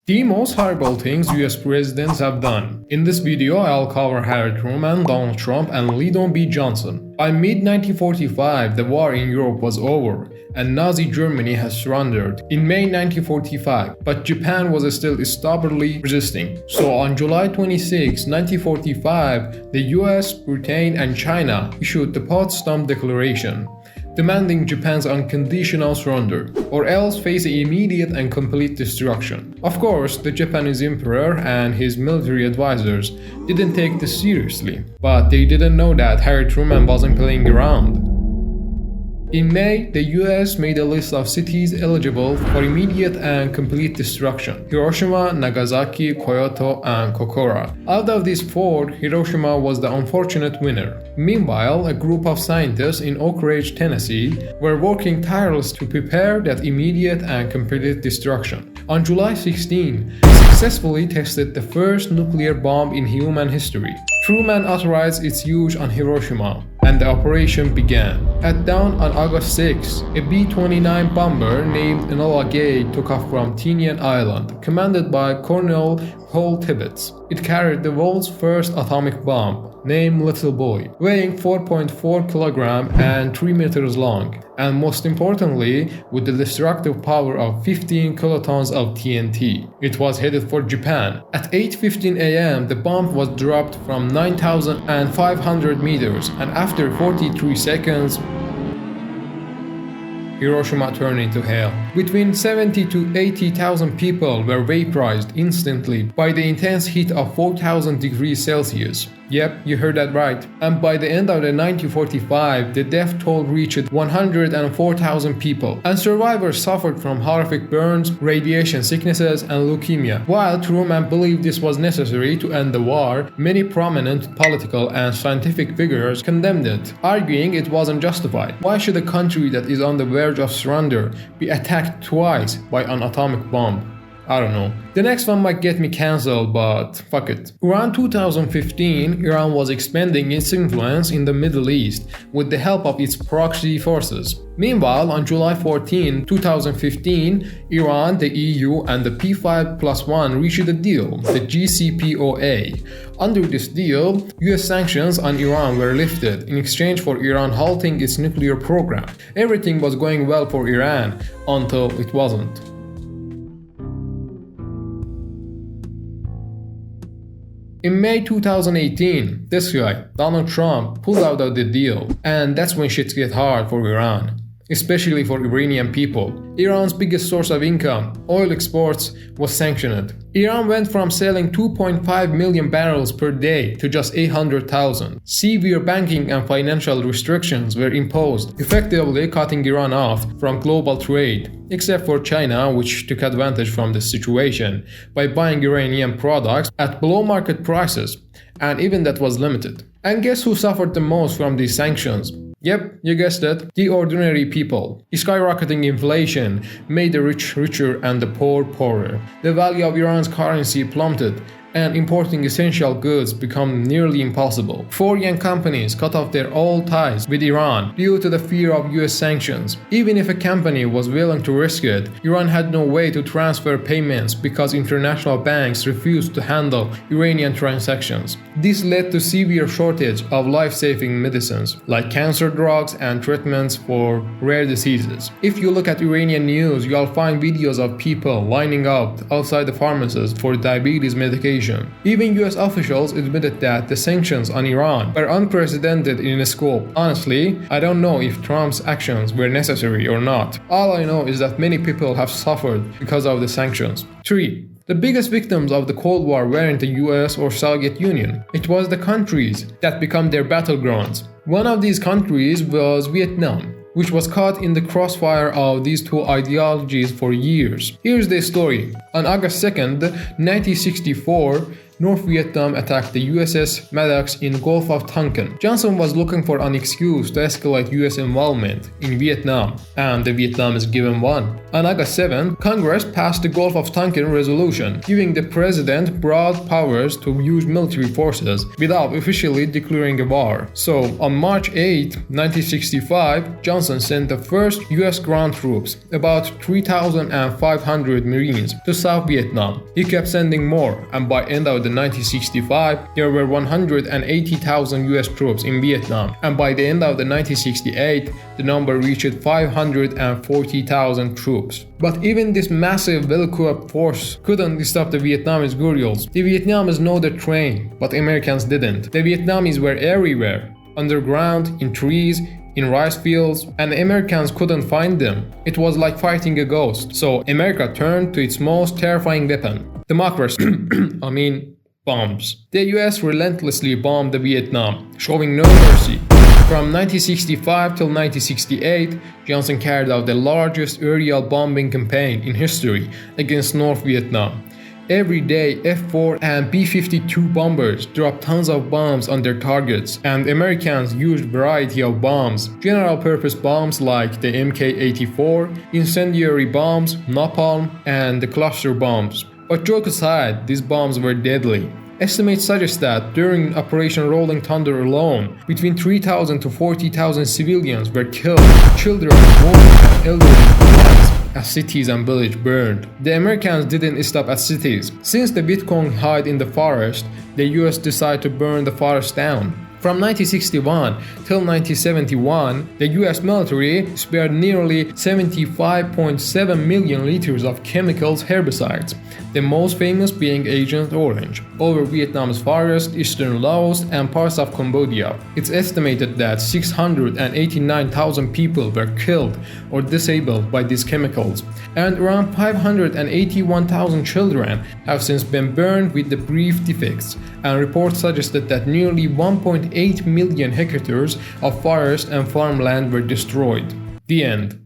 The most horrible things US presidents have done. In this video, I'll cover Harry Truman, Donald Trump, and Lyndon B. Johnson. By mid-1945, the war in Europe was over, and Nazi Germany has surrendered in May 1945, but Japan was still stubbornly resisting. So on July 26, 1945, the US, Britain, and China issued the Potsdam Declaration, demanding Japan's unconditional surrender, or else face immediate and complete destruction. Of course, the Japanese emperor and his military advisors didn't take this seriously, but they didn't know that Harry Truman wasn't playing around. In May, the US made a list of cities eligible for immediate and complete destruction: Hiroshima, Nagasaki, Kyoto, and Kokura. Out of these four, Hiroshima was the unfortunate winner. Meanwhile, a group of scientists in Oak Ridge, Tennessee, were working tirelessly to prepare that immediate and complete destruction. On July 16, successfully tested the first nuclear bomb in human history. Truman authorized its use on Hiroshima, and the operation began. At dawn on August 6, a B-29 bomber named Enola Gay took off from Tinian Island, commanded by Colonel Paul Tibbets. It carried the world's first atomic bomb, named Little Boy, weighing 4.4 kg and 3 meters long, and most importantly, with the destructive power of 15 kilotons of TNT. It was headed for Japan. At 8:15 a.m., the bomb was dropped from 9,500 meters, and after 43 seconds, Hiroshima turned into hell. Between 70 to 80,000 people were vaporized instantly by the intense heat of 4,000 degrees Celsius. Yep, you heard that right. And by the end of 1945, the death toll reached 104,000 people, and survivors suffered from horrific burns, radiation sicknesses, and leukemia. While Truman believed this was necessary to end the war, many prominent political and scientific figures condemned it, arguing it wasn't justified. Why should a country that is on the verge of surrender be attacked twice by an atomic bomb? I don't know. The next one might get me cancelled, but fuck it. Around 2015, Iran was expanding its influence in the Middle East with the help of its proxy forces. Meanwhile, on July 14, 2015, Iran, the EU, and the P5+1 reached a deal, the JCPOA. Under this deal, US sanctions on Iran were lifted in exchange for Iran halting its nuclear program. Everything was going well for Iran until it wasn't. In May 2018, this guy, Donald Trump, pulled out of the deal, and that's when shit gets hard for Iran, especially for Iranian people. Iran's biggest source of income, oil exports, was sanctioned. Iran went from selling 2.5 million barrels per day to just 800,000. Severe banking and financial restrictions were imposed, effectively cutting Iran off from global trade, except for China, which took advantage from the situation by buying Iranian products at below market prices, and even that was limited. And guess who suffered the most from these sanctions? Yep, you guessed it, the ordinary people. Skyrocketing inflation made the rich richer and the poor poorer. The value of Iran's currency plummeted, and importing essential goods become nearly impossible. Foreign companies cut off their all ties with Iran due to the fear of US sanctions. Even if a company was willing to risk it, Iran had no way to transfer payments because international banks refused to handle Iranian transactions. This led to severe shortage of life-saving medicines like cancer drugs and treatments for rare diseases. If you look at Iranian news, you'll find videos of people lining up outside the pharmacies for diabetes medication. Even US officials admitted that the sanctions on Iran were unprecedented in scope. Honestly, I don't know if Trump's actions were necessary or not. All I know is that many people have suffered because of the sanctions. 3. The biggest victims of the Cold War weren't the US or Soviet Union. It was the countries that became their battlegrounds. One of these countries was Vietnam, which was caught in the crossfire of these two ideologies for years. Here's the story. On August 2nd, 1964, North Vietnam attacked the USS Maddox in Gulf of Tonkin. Johnson was looking for an excuse to escalate US involvement in Vietnam, and the Vietnamese given one. On August 7, Congress passed the Gulf of Tonkin resolution, giving the president broad powers to use military forces without officially declaring a war. So, on March 8, 1965, Johnson sent the first US ground troops, about 3,500 Marines, to South Vietnam. He kept sending more, and by end of the 1965, there were 180,000 US troops in Vietnam, and by the end of the 1968, the number reached 540,000 troops. But even this massive well-equipped force couldn't stop the Vietnamese guerrillas. The Vietnamese know the train, but Americans didn't. The Vietnamese were everywhere, underground, in trees, in rice fields, and the Americans couldn't find them. It was like fighting a ghost. So America turned to its most terrifying weapon, democracy. Bombs. The US relentlessly bombed the Vietnam, showing no mercy. From 1965 till 1968, Johnson carried out the largest aerial bombing campaign in history against North Vietnam. Every day, F-4 and B-52 bombers dropped tons of bombs on their targets, and Americans used a variety of bombs, general-purpose bombs like the Mk-84, incendiary bombs, napalm, and the cluster bombs. But joke aside, these bombs were deadly. Estimates suggest that during Operation Rolling Thunder alone, between 3,000 to 40,000 civilians were killed, children, women, and elderly, as cities and villages burned. The Americans didn't stop at cities. Since the Vietcong hid in the forest, the US decided to burn the forest down. From 1961 till 1971, the US military spared nearly 75.7 million liters of chemicals herbicides, the most famous being Agent Orange, over Vietnam's forest, eastern Laos, and parts of Cambodia. It's estimated that 689,000 people were killed or disabled by these chemicals, and around 581,000 children have since been burned with the brief defects, and reports suggested that nearly 1.8 million hectares of forest and farmland were destroyed. The end.